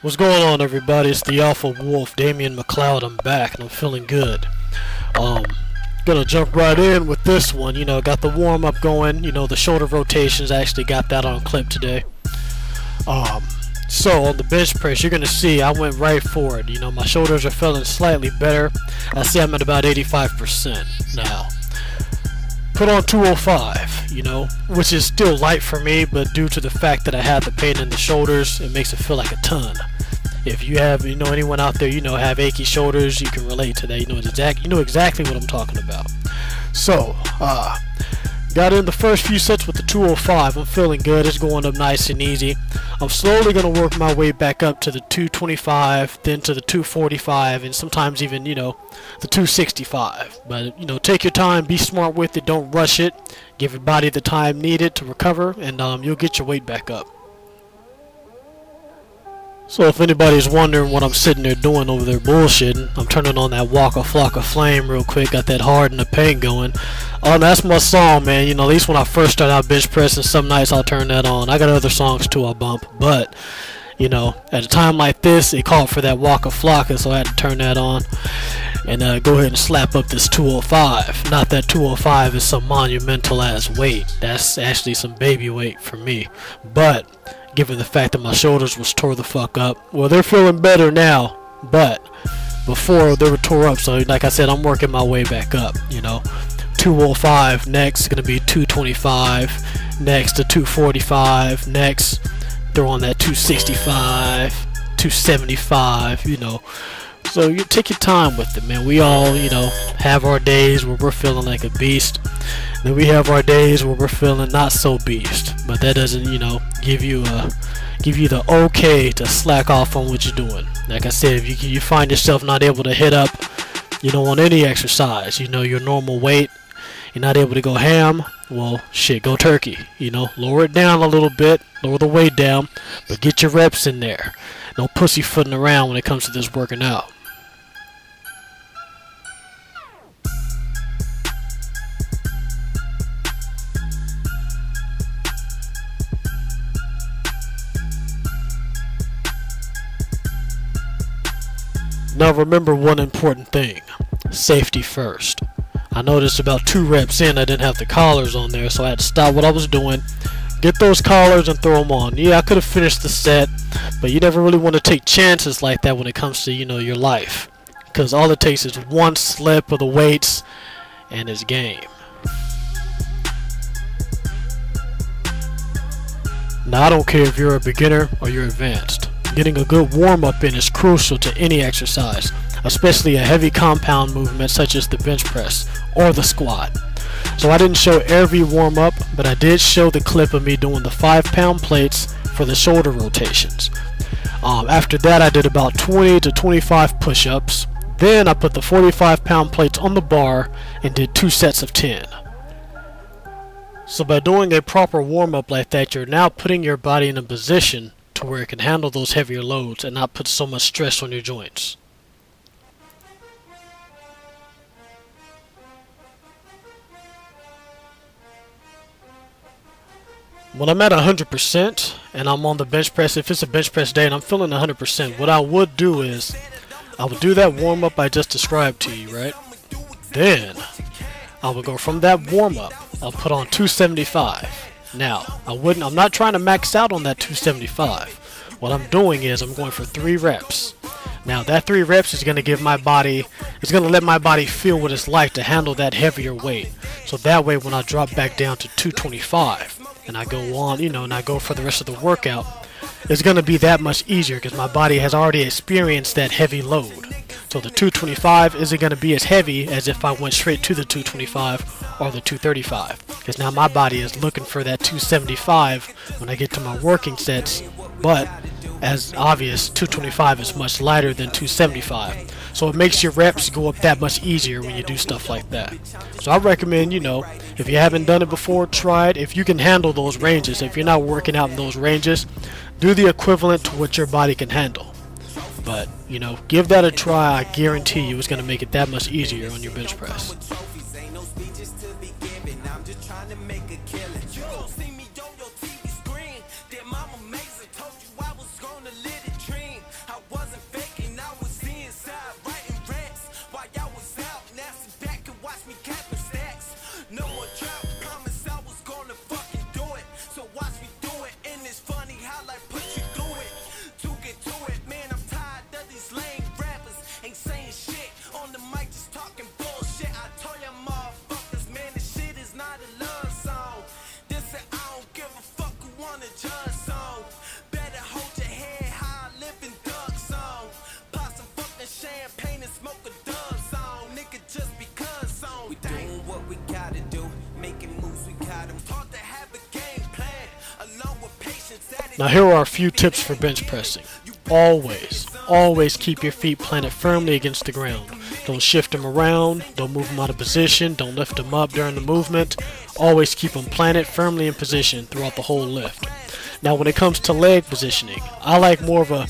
What's going on, everybody? It's the Alpha Wolf, Dameon Macleod. I'm back and I'm feeling good. Gonna jump right in with this one. You know, got the warm up going. You know, the shoulder rotations. I actually got that on clip today. So on the bench press, you're gonna see I went right for it. You know, my shoulders are feeling slightly better. I see I'm at about 85% now. Put on 205, you know, which is still light for me, but due to the fact that I had the pain in the shoulders, it makes it feel like a ton. If you have, you know, anyone out there, you know, have achy shoulders, you can relate to that. You know exactly what I'm talking about. So, got in the first few sets with the 205. I'm feeling good. It's going up nice and easy. I'm slowly going to work my way back up to the 225, then to the 245, and sometimes even, you know, the 265. But, you know, take your time, be smart with it, don't rush it. Give your body the time needed to recover, and you'll get your weight back up. So if anybody's wondering what I'm sitting there doing over there bullshitting, I'm turning on that Waka Flocka Flame real quick, got that hard in the paint going. Oh, that's my song, man. You know, at least when I first start out bench pressing, some nights I'll turn that on. I got other songs too I'll bump, but, you know, at a time like this, it called for that Waka Flocka, so I had to turn that on. And go ahead and slap up this 205. Not that 205 is some monumental ass weight. That's actually some baby weight for me. But given the fact that my shoulders was tore the fuck up, well, they're feeling better now, but before they were tore up. So like I said, I'm working my way back up, you know. 205 next, gonna be 225 next, to 245 next, throw on that 265, 275, you know. So you take your time with it, man. We all, you know, have our days where we're feeling like a beast. Then we have our days where we're feeling not so beast. But that doesn't, you know, give you the okay to slack off on what you're doing. Like I said, if you find yourself not able to hit up, you know, on any exercise, you know, your normal weight, you're not able to go ham, well, shit, go turkey. You know, lower it down a little bit, lower the weight down, but get your reps in there. No pussyfooting around when it comes to this working out. Now remember one important thing, safety first. I noticed about 2 reps in I didn't have the collars on there, so I had to stop what I was doing, get those collars and throw them on. Yeah, I could have finished the set, but you never really want to take chances like that when it comes to, you know, your life. Because all it takes is one slip of the weights and it's game. Now I don't care if you're a beginner or you're advanced. Getting a good warm-up in is crucial to any exercise, especially a heavy compound movement such as the bench press or the squat. So I didn't show every warm-up, but I did show the clip of me doing the 5-pound plates for the shoulder rotations. After that, I did about 20 to 25 push-ups. Then I put the 45-pound plates on the bar and did 2 sets of 10. So by doing a proper warm-up like that, you're now putting your body in a position to where it can handle those heavier loads and not put so much stress on your joints. When I'm at 100% and I'm on the bench press, if it's a bench press day and I'm feeling 100%, what I would do is I would do that warm up I just described to you, right? Then I would go from that warm up, I'll put on 275. Now, I'm not trying to max out on that 275. What I'm doing is I'm going for 3 reps. Now that 3 reps is going to give my body, it's going to let my body feel what it's like to handle that heavier weight. So that way when I drop back down to 225 and I go on, you know, and I go for the rest of the workout, it's going to be that much easier because my body has already experienced that heavy load. So the 225 isn't going to be as heavy as if I went straight to the 225 or the 235. Because now my body is looking for that 275 when I get to my working sets. But as obvious, 225 is much lighter than 275. So it makes your reps go up that much easier when you do stuff like that. So I recommend, you know, if you haven't done it before, try it. If you can handle those ranges, if you're not working out in those ranges, do the equivalent to what your body can handle. But, you know, give that a try. I guarantee you it's going to make it that much easier on your bench press. Now here are a few tips for bench pressing. Always keep your feet planted firmly against the ground. Don't shift them around, don't move them out of position, don't lift them up during the movement. Always keep them planted firmly in position throughout the whole lift. Now when it comes to leg positioning, I like more of a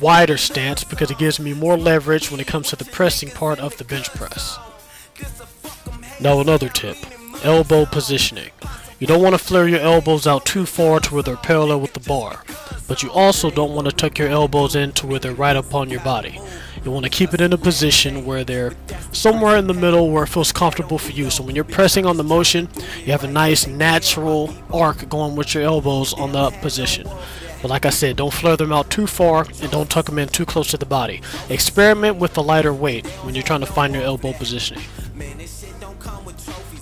wider stance because it gives me more leverage when it comes to the pressing part of the bench press. Now another tip, elbow positioning. You don't want to flare your elbows out too far to where they're parallel with the bar, but you also don't want to tuck your elbows in to where they're right up on your body. You want to keep it in a position where they're somewhere in the middle where it feels comfortable for you. So when you're pressing on the motion, you have a nice natural arc going with your elbows on the up position. But like I said, don't flare them out too far and don't tuck them in too close to the body. Experiment with the lighter weight when you're trying to find your elbow positioning.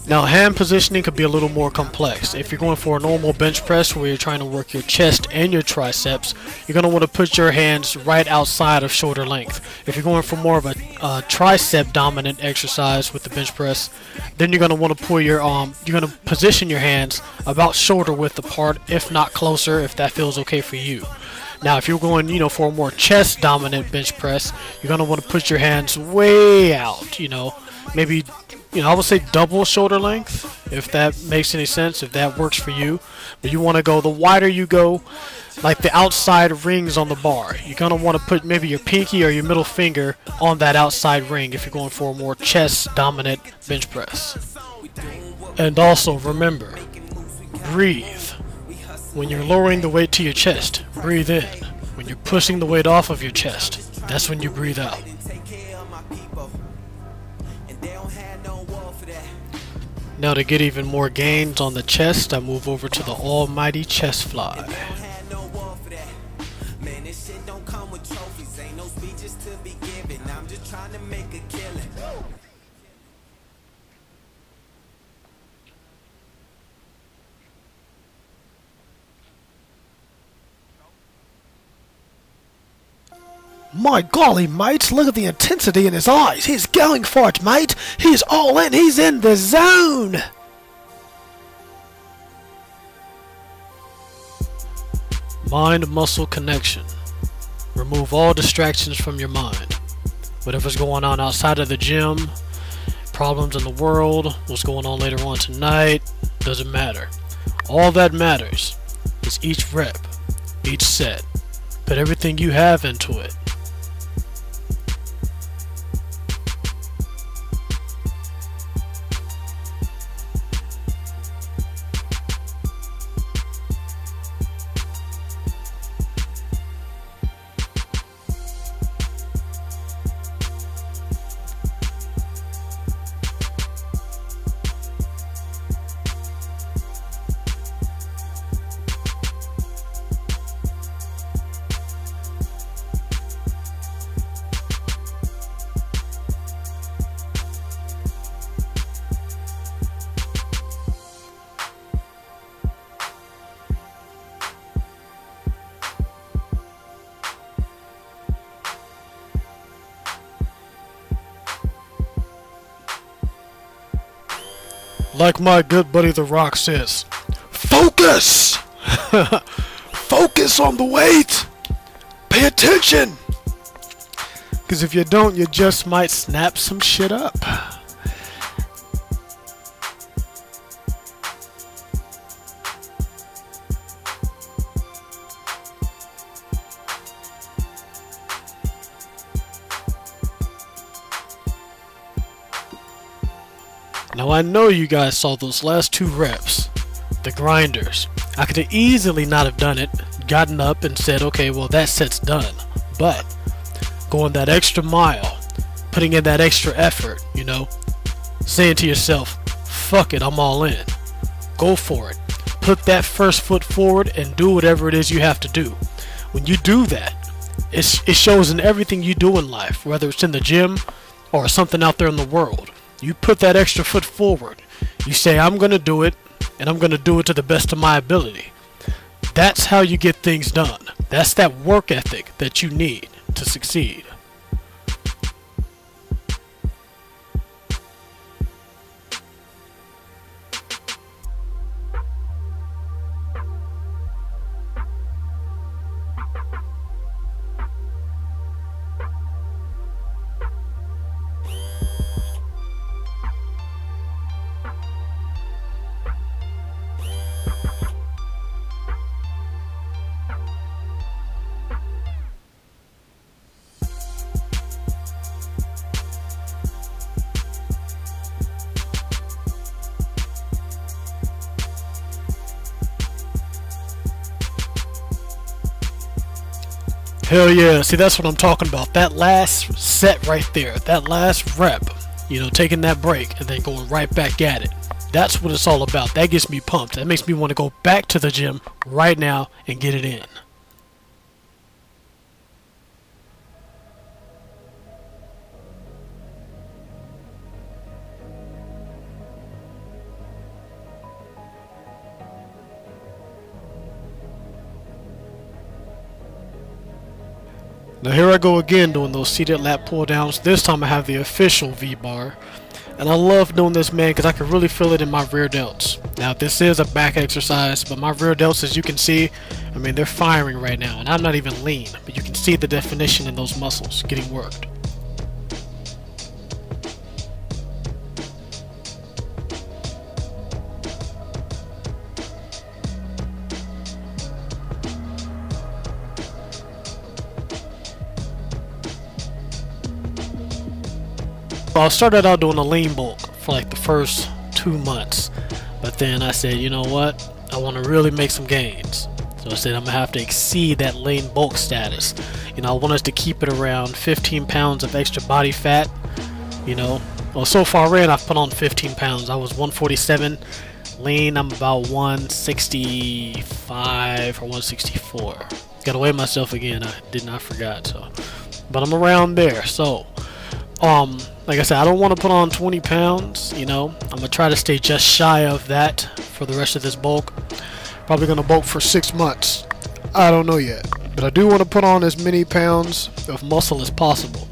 Now hand positioning could be a little more complex. If you're going for a normal bench press where you're trying to work your chest and your triceps, you're going to want to put your hands right outside of shoulder length. If you're going for more of a tricep dominant exercise with the bench press, then you're going to want to pull your you're going to position your hands about shoulder width apart, if not closer, if that feels okay for you. Now if you're going, for a more chest dominant bench press, you're going to want to put your hands way out, maybe I would say double shoulder length, if that makes any sense, if that works for you. But you want to go, the wider you go, like the outside rings on the bar. You're going to want to put maybe your pinky or your middle finger on that outside ring if you're going for a more chest dominant bench press. And also remember, breathe. When you're lowering the weight to your chest, breathe in. When you're pushing the weight off of your chest, that's when you breathe out. Now to get even more gains on the chest, I move over to the almighty chest fly. My golly, mates, look at the intensity in his eyes. He's going for it, mate. He's all in. He's in the zone. Mind-muscle connection. Remove all distractions from your mind. Whatever's going on outside of the gym, problems in the world, what's going on later on tonight, doesn't matter. All that matters is each rep, each set. Put everything you have into it. Like my good buddy The Rock says, focus! Focus on the weight! Pay attention! Because if you don't, you just might snap some shit up. Now I know you guys saw those last 2 reps, the grinders. I could have easily not have done it, gotten up and said, okay, well that set's done. But going that extra mile, putting in that extra effort, saying to yourself, fuck it, I'm all in. Go for it. Put that first foot forward and do whatever it is you have to do. When you do that, it shows in everything you do in life, whether it's in the gym or something out there in the world. You put that extra foot forward. You say, I'm going to do it, and I'm going to do it to the best of my ability. That's how you get things done. That's that work ethic that you need to succeed. Hell yeah, see that's what I'm talking about. That last set right there, that last rep, you know, taking that break and then going right back at it. That's what it's all about. That gets me pumped. That makes me want to go back to the gym right now and get it in. Now here I go again doing those seated lat pull downs. This time I have the official V-bar. And I love doing this, man, because I can really feel it in my rear delts. Now this is a back exercise, but my rear delts, as you can see, I mean, they're firing right now. And I'm not even lean, but you can see the definition in those muscles getting worked. I started out doing a lean bulk for like the first 2 months, but then I said, you know what, I want to really make some gains. So I said I'm gonna have to exceed that lean bulk status. You know, I want us to keep it around 15 pounds of extra body fat. You know, well, so far in I've put on 15 pounds. I was 147 lean. I'm about 165 or 164. Gotta weigh myself again. I forgot. So, but I'm around there. So like I said, I don't want to put on 20 pounds, you know. I'm going to try to stay just shy of that for the rest of this bulk. Probably going to bulk for 6 months. I don't know yet. But I do want to put on as many pounds of muscle as possible.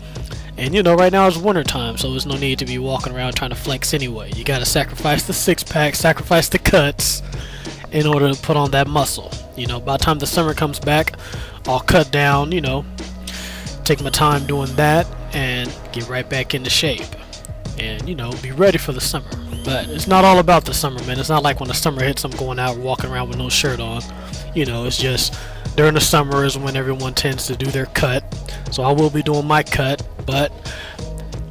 And you know, right now it's winter time, so there's no need to be walking around trying to flex anyway. You got to sacrifice the six-pack, sacrifice the cuts in order to put on that muscle. You know, by the time the summer comes back, I'll cut down, you know, take my time doing that and get right back into shape and, you know, be ready for the summer. But it's not all about the summer, man. It's not like when the summer hits I'm going out walking around with no shirt on. You know, it's just during the summer is when everyone tends to do their cut. So I will be doing my cut, but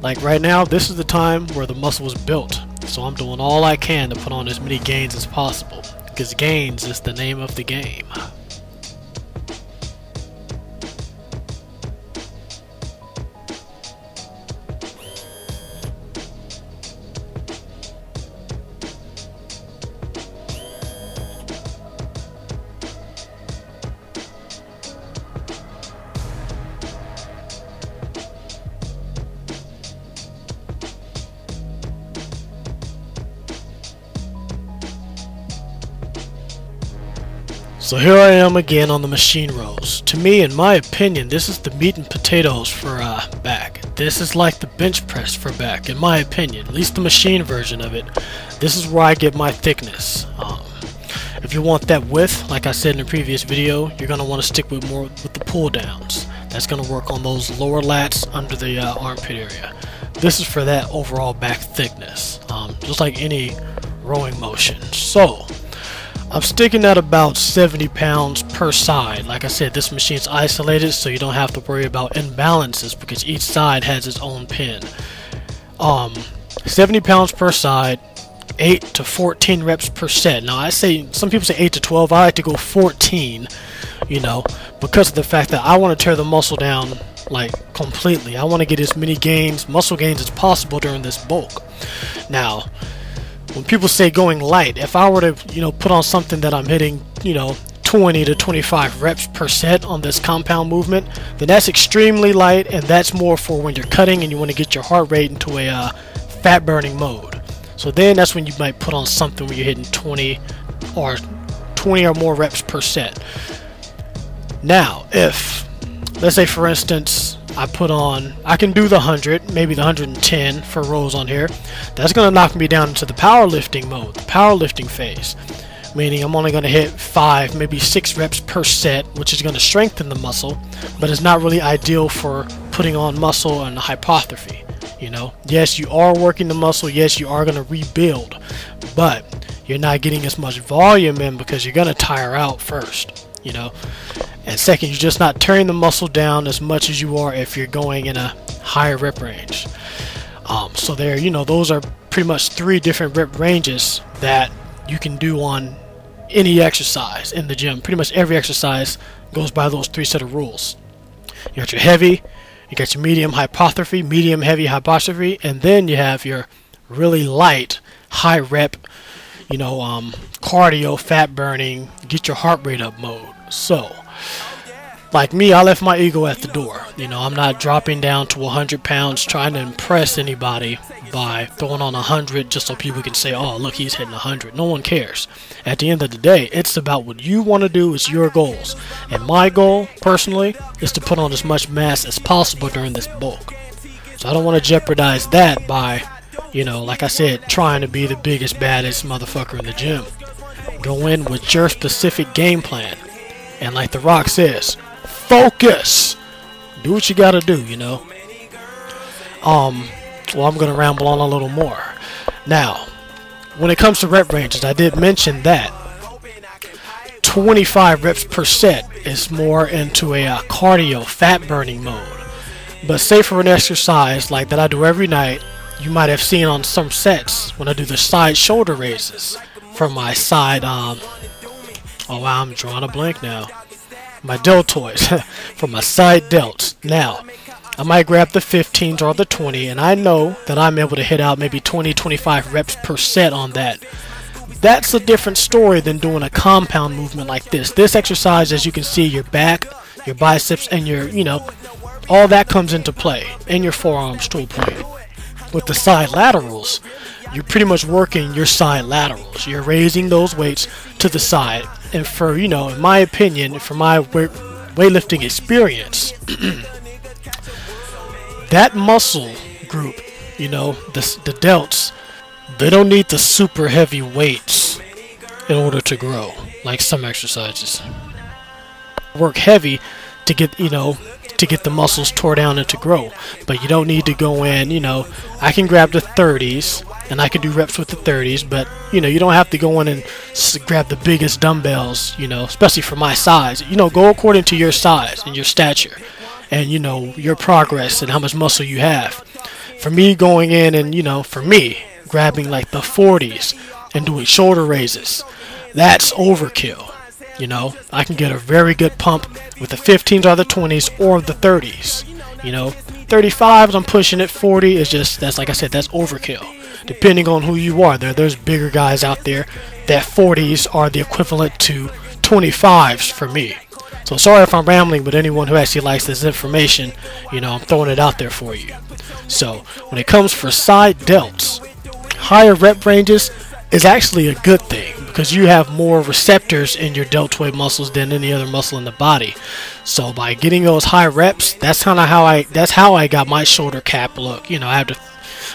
like right now, this is the time where the muscle was built. So I'm doing all I can to put on as many gains as possible, because gains is the name of the game. So here I am again on the machine rows. To me, in my opinion, this is the meat and potatoes for back. This is like the bench press for back, in my opinion. At least the machine version of it. This is where I get my thickness. If you want that width, like I said in the previous video, you're going to want to stick with more with the pull downs. That's going to work on those lower lats under the armpit area. This is for that overall back thickness, just like any rowing motion. So I'm sticking at about 70 pounds per side. Like I said, this machine's isolated, so you don't have to worry about imbalances because each side has its own pin. 70 pounds per side, 8 to 14 reps per set. Now I say, some people say 8 to 12, I like to go 14, you know, because of the fact that I want to tear the muscle down like completely. I want to get as many gains, muscle gains as possible during this bulk. Now, when people say going light, if I were to, you know, put on something that I'm hitting, you know, 20 to 25 reps per set on this compound movement, then that's extremely light, and that's more for when you're cutting and you want to get your heart rate into a fat burning mode. So then that's when you might put on something where you're hitting 20 or more reps per set. Now, if, let's say for instance, I can do the 100, maybe the 110 for rows on here. That's going to knock me down into the powerlifting mode, the powerlifting phase. Meaning I'm only going to hit 5, maybe 6 reps per set, which is going to strengthen the muscle, but it's not really ideal for putting on muscle and hypertrophy. You know, yes, you are working the muscle, yes, you are going to rebuild, but you're not getting as much volume in because you're going to tire out first, you know. And second, you're just not tearing the muscle down as much as you are if you're going in a higher rep range. So there, you know, those are pretty much 3 different rep ranges that you can do on any exercise in the gym. Pretty much every exercise goes by those 3 set of rules. You got your heavy, you got your medium hypertrophy, medium heavy hypertrophy, and then you have your really light, high rep, cardio, fat burning, get your heart rate up mode. So, like me, I left my ego at the door. I'm not dropping down to 100 pounds trying to impress anybody by throwing on 100 just so people can say, oh, look, he's hitting 100. No one cares. At the end of the day, it's about what you want to do. It's your goals. And my goal, personally, is to put on as much mass as possible during this bulk. So I don't want to jeopardize that by, like I said, trying to be the biggest, baddest motherfucker in the gym. Go in with your specific game plan. And like The Rock says, focus. Do what you gotta do, Well, I'm gonna ramble on a little more. Now, when it comes to rep ranges, I did mention that 25 reps per set is more into a cardio, fat burning mode. But say for an exercise like that I do every night, you might have seen on some sets when I do the side shoulder raises from my side. Oh wow, I'm drawing a blank now. My deltoids from my side delts. Now, I might grab the 15s or the 20, and I know that I'm able to hit out maybe 20-25 reps per set on that. That's a different story than doing a compound movement like this. This exercise, as you can see, your back, your biceps, and your, all that comes into play, and your forearms to a point. With the side laterals, you're pretty much working your side laterals. You're raising those weights to the side. And for, in my opinion, for my weightlifting experience, that muscle group, the delts, they don't need the super heavy weights in order to grow, like some exercises. Work heavy to get, to get the muscles tore down and to grow. But you don't need to go in, I can grab the 30s, and I can do reps with the 30s, but, you don't have to go in and grab the biggest dumbbells, especially for my size. Go according to your size and your stature and, your progress and how much muscle you have. For me, going in and, for me, grabbing like the 40s and doing shoulder raises, that's overkill. I can get a very good pump with the 15s or the 20s or the 30s. 35s, I'm pushing it. 40 is just, that's like I said, that's overkill. Depending on who you are, there's bigger guys out there that 40s are the equivalent to 25s for me. So sorry if I'm rambling, but anyone who actually likes this information, I'm throwing it out there for you. So when it comes for side delts, higher rep ranges is actually a good thing because you have more receptors in your deltoid muscles than any other muscle in the body. So by getting those high reps, that's kind of how I got my shoulder cap look.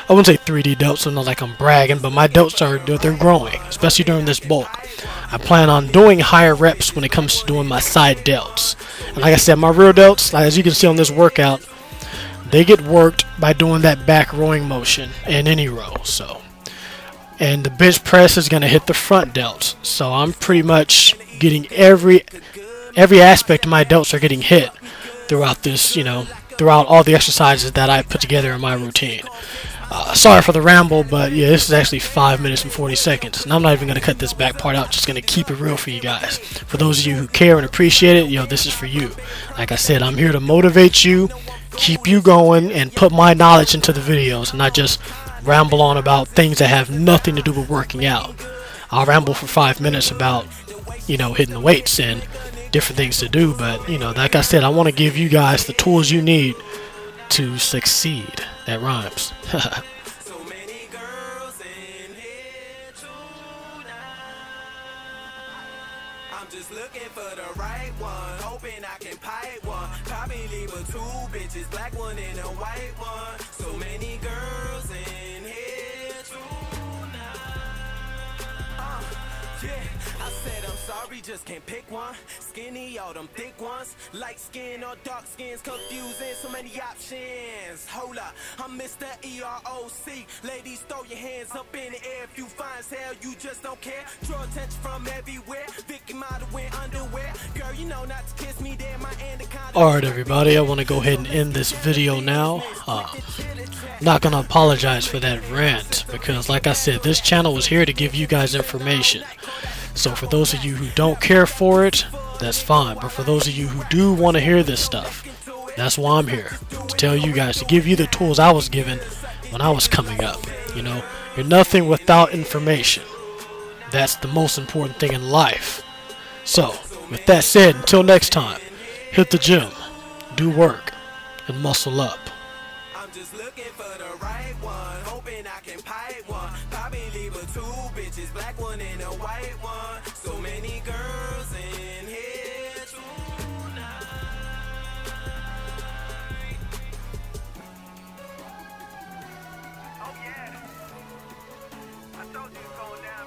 I wouldn't say 3D delts, so not like I'm bragging, but my delts they're growing, especially during this bulk. I plan on doing higher reps when it comes to doing my side delts. And like I said, my rear delts, as you can see on this workout, they get worked by doing that back rowing motion in any row. So, and the bench press is going to hit the front delts. So I'm pretty much getting every aspect of my delts are getting hit throughout this, throughout all the exercises that I put together in my routine. Sorry for the ramble, but yeah, this is actually 5 minutes and 40 seconds. And I'm not even going to cut this back part out, just going to keep it real for you guys. For those of you who care and appreciate it, this is for you. Like I said, I'm here to motivate you, keep you going, and put my knowledge into the videos, and not just ramble on about things that have nothing to do with working out. I'll ramble for 5 minutes about, hitting the weights and different things to do, but, like I said, I want to give you guys the tools you need to succeed. That rhymes. So many girls in here tonight. I'm just looking for the right one, hoping I can pipe one. Probably leave with 2 bitches, black one and a white one. So many girls in here tonight. Yeah, I said I'm sorry, just can't pick one. Skinny or them thick ones, light skin or dark skin's confusing, so many options. Hold up, I'm Mr. EROC. Ladies, throw your hands up in the air if you fine as hell, you just don't care. Draw attention from everywhere, Vicky model wear underwear. Girl, you know not to kiss me, there my anaconda. Alright everybody, I want to go ahead and end this video now. Not going to apologize for that rant, because like I said, this channel was here to give you guys information. So for those of you who don't care for it, that's fine. But for those of you who do want to hear this stuff, That's why I'm here, to tell you guys, to give you the tools I was given when I was coming up. You know, you're nothing without information. That's the most important thing in life. So, with that said, until next time, hit the gym, do work, and muscle up. I'm just looking for the right one, hoping I can pipe one. Probably leave with 2 bitches, black one and a white one. So many girls in here tonight. Oh yeah, I told you it's going down.